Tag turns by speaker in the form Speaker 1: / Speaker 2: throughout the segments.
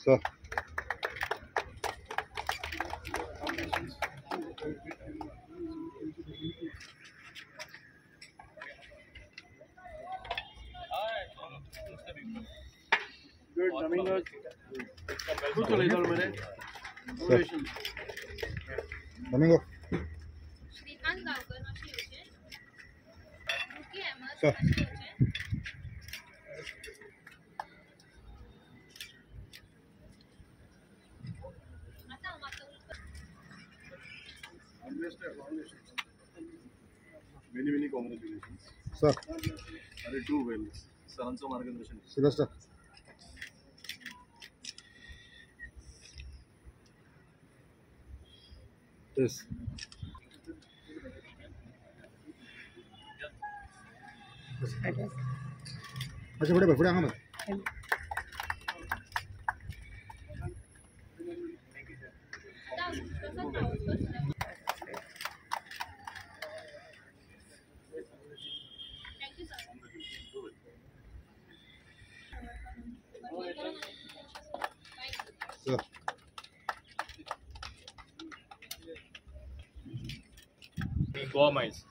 Speaker 1: Sir
Speaker 2: Good, Domingo. Good to listen, man. Congratulations.
Speaker 1: Domingo.
Speaker 3: Shrikant Gaonkar मावशी येवचे रुकी अहमद
Speaker 1: सर.
Speaker 3: मावशी येवचे आता मागचं
Speaker 2: Many congratulations.
Speaker 1: सर
Speaker 2: अरे do well. सरांचं मार्गदर्शन.
Speaker 1: सीधा सर तेच अच्छा पुढे पुढे हा मग
Speaker 3: thank you sir
Speaker 1: sir
Speaker 4: Goa Miles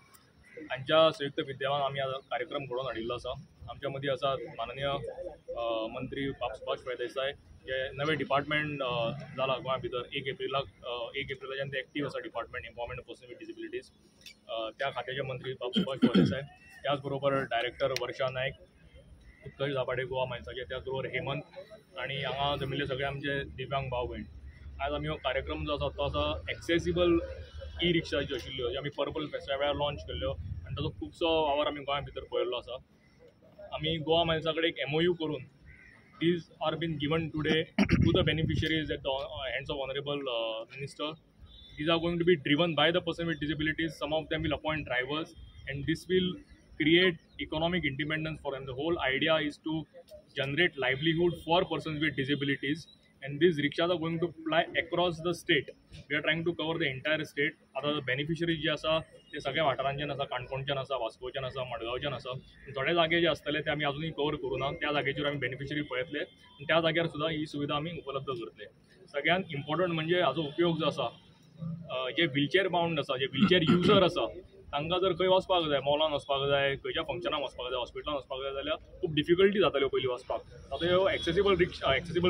Speaker 4: हांच्या संयुक्त विद्यमान आम्ही आज कार्यक्रम घडोवन हाडिल्लो आसा. आमच्या मदीं आसा माननीय मंत्री सुभाष फळदेसाय जे नवे डिपार्टमेंट जाला गोंया भितर 1 एप्रिलाच्यान ते एक्टीव आसा department empowerment of person with disabilities. त्या खात्याचे मंत्री सुभाष फळदेसाय, त्याच बरोबर डायरेक्टर वर्षा नायक, उत्कर्ष दाभाडे गोवा मायल्साचे, त्याच बरोबर हेमंत आणि हांगा जमिल्ले सगळे आमचे दिव्यांग भाव भयण. आज आमी हो कार्यक्रम जो आसा तो आसा एक्सेसिबल ई रिक्षा ज्यो आशिल्ल्यो ज्यो आमी पर्पल फेस्टिवला वेळार लॉन्च केल्ल्यो आनी ताजो खुबसो वावर आमी गोंया भितर पळयल्लो आसा. आमी गोवा मायल्सा कडेन एक MOU करून these are been given today to the beneficiaries at the hands of Honorable Minister. These are going to be driven by the person with disabilities. Some of them will appoint drivers and this will create economic independence for them. The whole idea is to generate livelihood for persons with disabilities and these rickshaws are going to fly across the state. We are trying to cover the entire state. आता beneficiaries जे आसा ते सगळ्या वाठारांच्यान आसा, काणकोणच्यान आसा, वास्कोच्यान आसा, मडगांवच्यान आसा. थोडे जागे जे आसतले ते आमी अजूनही कवर करूं ना. त्या जागेचेर आमी बेनिफिशरी पळयतले आनी त्या जाग्यार सुद्दां ही सुविधा आमी उपलब्ध करतले. सगळ्यांत इम्पॉर्टंट म्हणजे हाजो उपयोग जो आसा जे व्हीलचेअर बाउंड आसा, जे व्हीलचेअर युजर आसा तांकां जर खंय वचपाक जाय, मॉलान वचपाक जाय, खंयच्या फंक्शनाक वचपाक जाय, हॉस्पिटलान वचपाक जाय जाल्यार खूब डिफिकल्टी जाताल्यो पयलीं वचपाक. आतां ह्यो एक्सेसिबल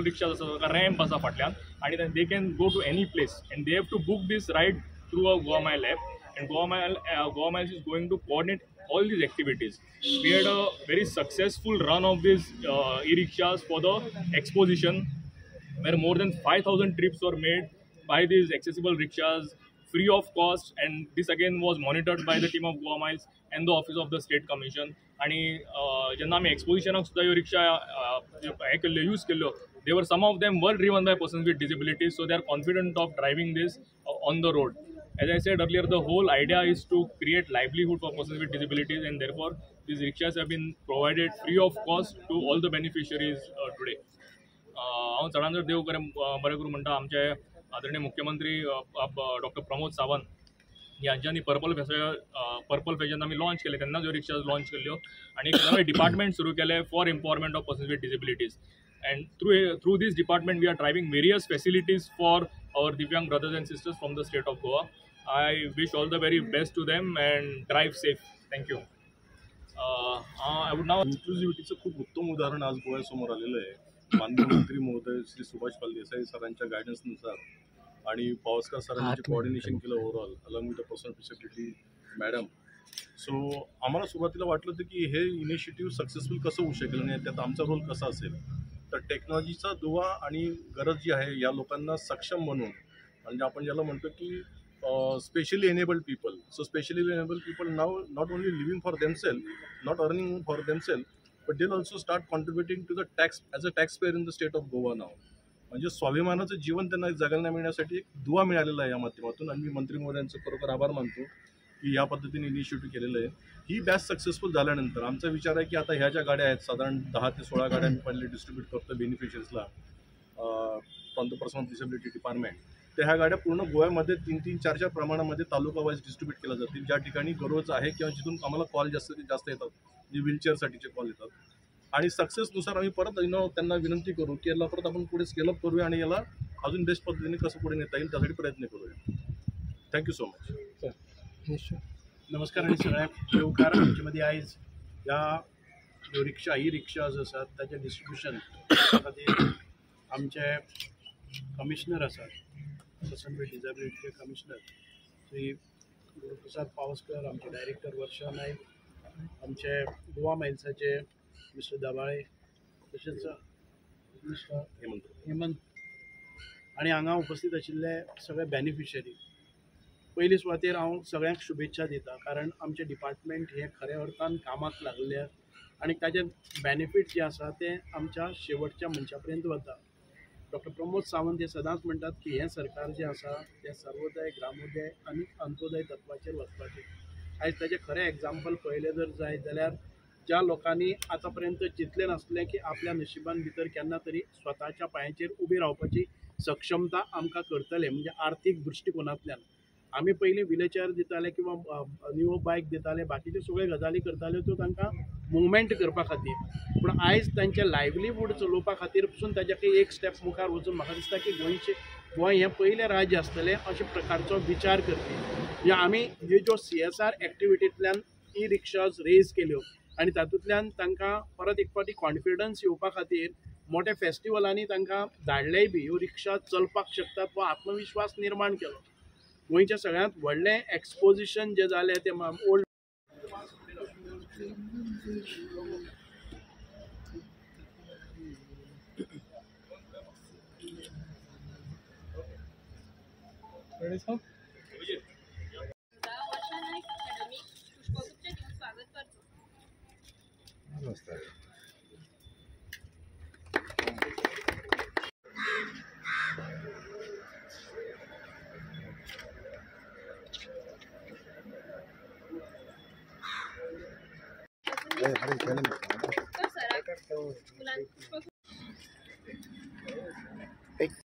Speaker 4: रिक्षा आसा, ताका रॅम्प आसा फाटल्यान आनी they can go to any place and they have to book this ride through a Goa Miles app and Goa Miles is going to coordinate all these activities. We had a very successful run of these e-rickshaws for the exposition where more than 5,000 trips were made by these accessible rickshaws free of cost, and this again was monitored by the team of Goa Miles and the office of the state commission. आणि जेन्ना आमी एक्सपोजिशनाक सुद्दां ह्यो रिक्षा हे केल्ल्यो use केल्ल्यो, they were some of them were driven by persons with disabilities, so they are confident of driving this on the road. As I said earlier, the whole idea is to create livelihood for persons with disabilities and therefore these rickshaws have been provided free of cost to all the beneficiaries today. हांव चडांत चड देव बरें करूं म्हणटा आमचे आदरणीय मुख्यमंत्री doctor Pramod Sawant यांच्यांनी पर्पल फेस्ट जेन्ना आमी लॉन्च केले तेन्ना ह्यो रिक्षाज लॉन्च केल्ल्यो आनी एक नवे डिपार्टमेंट सुरू केले for empowerment of persons with disabilities. And through this department we are driving various facilities for our Divyang brothers and sisters from the state of Goa. I wish all the very best to them and drive safe. Thank you. I would now
Speaker 2: इन्क्लुझिव्हिटीचं खूप उत्तम उदाहरण आज गोव्यासमोर आलेलं आहे. माननीय मंत्री महोदय श्री सुभाष फळदेसाई सरांच्या गायडन्सनुसार आणि पावसकर सरांनी कोऑर्डिनेशन केलं overall along with the person with disability madam. So आम्हाला सुरुवातीला वाटलं होतं की हे इनिशिएटिव्ह सक्सेसफुल कसं होऊ शकेल आणि त्यात आमचा रोल कसा असेल. तर टेक्नॉलॉजीचा दुवा आणि गरज जी आहे या लोकांना सक्षम बनवून, म्हणजे आपण ज्याला म्हणतो की specially enabled people. So specially enabled people now not only living for themselves, not earning for themselves, but they also start contributing to the tax as a taxpayer in the state of Goa now. म्हणजे स्वाभिमानाचं जीवन त्यांना जगायला मिळण्यासाठी एक दुवा मिळालेला आहे या माध्यमातून. आणि मी मंत्री महोदयांचं खरोखर आभार मानतो की या पद्धतीने इनिशिएटिव्ह केलेलं आहे. ही बॅच सक्सेसफुल झाल्यानंतर आमचा विचार आहे की आता ह्या ज्या गाड्या आहेत साधारण 10 ते 16 गाड्या मी पहिले डिस्ट्रीब्यूट करतो बेनिफिशियर्सला from the person of disability department. तर ह्या गाड्या पूर्ण गोव्यामध्ये 3-3, 4-4 प्रमाणामध्ये तालुका वाईज डिस्ट्रीब्यूट केल्या जातील, ज्या ठिकाणी गरज आहे किंवा जिथून आम्हाला कॉल जास्त येतात, जे व्हीलचेअरसाठीचे कॉल येतात. आणि सक्सेसनुसार आम्ही परत त्यांना विनंती करू की याला परत आपण पुढे स्केलअप करूया आणि याला अजून बेस्ट पद्धतीने कसं पुढे नेता येईल त्यासाठी प्रयत्न करूया. Thank you so much.
Speaker 5: नमस्कार आणि सगळ्यांक येवकार. आमचे मदीं आयज ह्या ज्यो रिक्षा ई रिक्षाज आसात ताचें डिस्ट्रिब्युशन खातीर आमचे कमिशनर आसात, पर्सन विथ डिसेबिलिटीचे कमिशनर श्री गुरुप्रसाद पावसकर, आमचे डायरेक्टर वर्षा नायक, आमचे गोवा मायल्साचे मिस्टर दबाळे, तशेंच मिस्टर हेमंत आनी हांगा उपस्थित आशिल्ले सगळे बेनिफिशरी. पयली सुवातेर हांव सगळ्यांक शुभेच्छा दिता, कारण आमचे डिपार्टमेंट हे खऱ्या अर्थान कामाक लागले आनी ताजे बेनिफीट जे आसा ते आमच्या शेवटच्या मनशा पर्यंत वता. डॉक्टर प्रमोद सावंत हे सदांच म्हणटात की हे सरकार जे आसा ते सर्वोदय, ग्रामोदय आनी अंत्योदय तत्वाचेर वचपाचें. आयज ताजें खरें एग्जाम्पल पळयलें जर जायत जाल्यार ज्या लोकांनी आतां पर्यंत चिंतलें नासलें की आपल्या नशिबान भितर केन्ना तरी स्वताच्या पांयाचेर उबी रावपाची सक्षमता आमकां करतले, म्हणजे आर्थीक दृश्टिकोनांतल्यान. आमी पयलीं व्हिलचेअर दिताले किंवा न्यू बायक दिताले, बाकीच्यो सगळ्यो गजाली करताल्यो त्यो तांकां मुवमेंट करपा खातीर. पूण आयज तांचे लायव्हलीहूड चलोवपा खातीर पसून ताज्याकय एक स्टेप मुखार वचून म्हाका दिसता की गोंय हें पयलें राज्य आसतलें अशे प्रकारचो विचार करपी. म्हणजे आमी ह्यो ज्यो CSR एक्टिविटींतल्यान ई रिक्षाज रेज केल्यो आनी तातूंतल्यान तांकां परत एक फावटी कॉन्फिडन्स येवपा खातीर मोठ्या फेस्टिवलांनी तांकां धाडलेय बी ह्यो रिक्षा चलपाक शकतात वा आत्मविश्वास निर्माण केलो. गोंयचें सगळ्यांत व्हडलें एक्सपोजिशन जें जालें तें ओल्ड
Speaker 3: वर्षा नायक अकॅडमी पुष्पगुच्छ घेऊन स्वागत करतो.
Speaker 1: नमस्कार. हरी खेळून
Speaker 3: तर सराफ मुलांना पुष्पगुच्छ